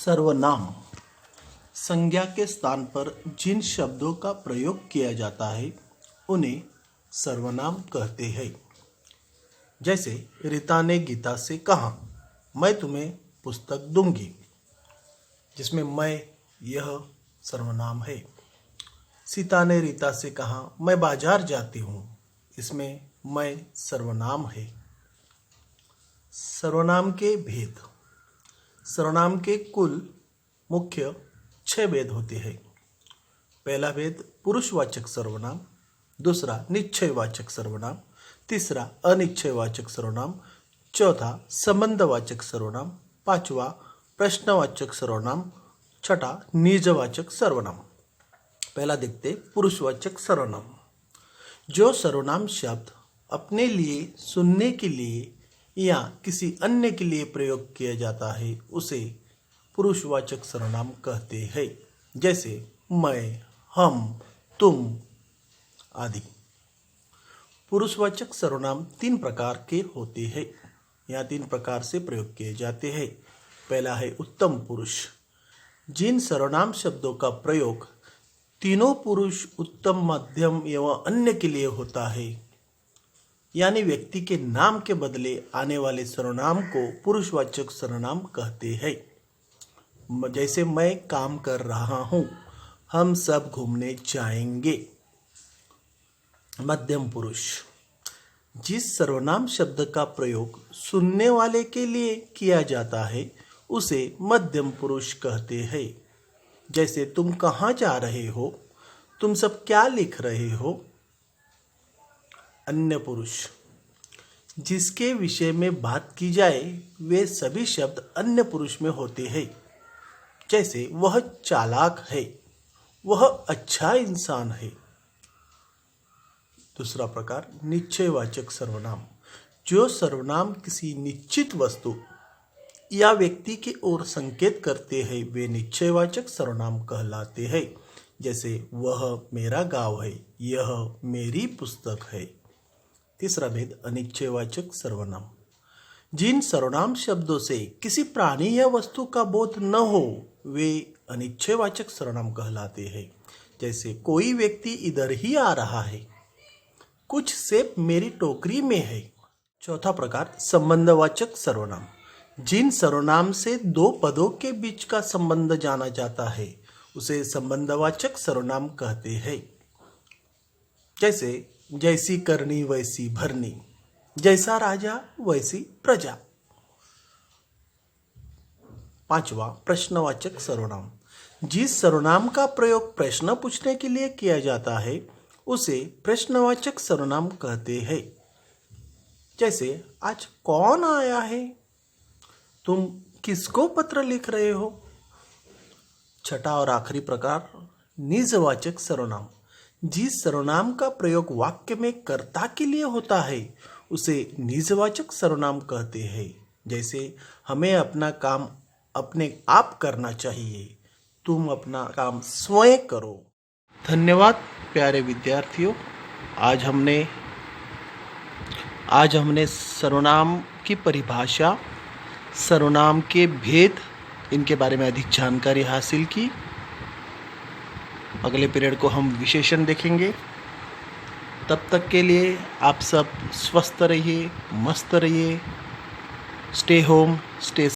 सर्वनाम संज्ञा के स्थान पर जिन शब्दों का प्रयोग किया जाता है उन्हें सर्वनाम कहते हैं। जैसे रीता ने गीता से कहा, मैं तुम्हें पुस्तक दूंगी, जिसमें मैं यह सर्वनाम है। सीता ने रीता से कहा, मैं बाजार जाती हूँ, इसमें मैं सर्वनाम है। सर्वनाम के भेद। सर्वनाम के कुल मुख्य 6 भेद होते हैं। पहला भेद पुरुषवाचक सर्वनाम, दूसरा निश्चयवाचक सर्वनाम, तीसरा अनिश्चयवाचक सर्वनाम, चौथा संबंधवाचक सर्वनाम, पांचवा प्रश्नवाचक सर्वनाम, छठा निजवाचक सर्वनाम। पहला देखते पुरुषवाचक सर्वनाम। जो सर्वनाम शब्द अपने लिए, सुनने के लिए या किसी अन्य के लिए प्रयोग किया जाता है उसे पुरुषवाचक सर्वनाम कहते हैं। जैसे मैं, हम, तुम आदि। पुरुषवाचक सर्वनाम 3 प्रकार के होते हैं या 3 प्रकार से प्रयोग किए जाते हैं। पहला है उत्तम पुरुष। जिन सर्वनाम शब्दों का प्रयोग तीनों पुरुष, उत्तम, मध्यम एवं अन्य के लिए होता है, यानी व्यक्ति के नाम के बदले आने वाले सर्वनाम को पुरुषवाचक सर्वनाम कहते हैं। जैसे मैं काम कर रहा हूँ, हम सब घूमने जाएंगे। मध्यम पुरुष। जिस सर्वनाम शब्द का प्रयोग सुनने वाले के लिए किया जाता है उसे मध्यम पुरुष कहते हैं। जैसे तुम कहाँ जा रहे हो, तुम सब क्या लिख रहे हो। अन्य पुरुष। जिसके विषय में बात की जाए वे सभी शब्द अन्य पुरुष में होते हैं। जैसे वह चालाक है, वह अच्छा इंसान है। दूसरा प्रकार निश्चयवाचक सर्वनाम। जो सर्वनाम किसी निश्चित वस्तु या व्यक्ति की ओर संकेत करते हैं वे निश्चयवाचक सर्वनाम कहलाते हैं। जैसे वह मेरा गांव है, यह मेरी पुस्तक है। तीसरा भेद अनिश्चयवाचक सर्वनाम। जिन सर्वनाम शब्दों से किसी प्राणी या वस्तु का बोध न हो वे अनिश्चयवाचक सर्वनाम कहलाते हैं। जैसे कोई व्यक्ति इधर ही आ रहा है, कुछ सेब मेरी टोकरी में है। चौथा प्रकार संबंधवाचक सर्वनाम। जिन सर्वनाम से 2 पदों के बीच का संबंध जाना जाता है उसे संबंधवाचक सर्वनाम कहते हैं। जैसे जैसी करनी वैसी भरनी, जैसा राजा वैसी प्रजा। पांचवा प्रश्नवाचक सर्वनाम। जिस सर्वनाम का प्रयोग प्रश्न पूछने के लिए किया जाता है उसे प्रश्नवाचक सर्वनाम कहते हैं। जैसे आज कौन आया है, तुम किसको पत्र लिख रहे हो। छठा और आखिरी प्रकार निजवाचक सर्वनाम। जिस सर्वनाम का प्रयोग वाक्य में कर्ता के लिए होता है उसे निजवाचक सर्वनाम कहते हैं। जैसे हमें अपना काम अपने आप करना चाहिए, तुम अपना काम स्वयं करो। धन्यवाद प्यारे विद्यार्थियों। आज हमने सर्वनाम की परिभाषा, सर्वनाम के भेद, इनके बारे में अधिक जानकारी हासिल की। अगले पीरियड को हम विशेषण देखेंगे। तब तक के लिए आप सब स्वस्थ रहिए, मस्त रहिए। Stay home, stay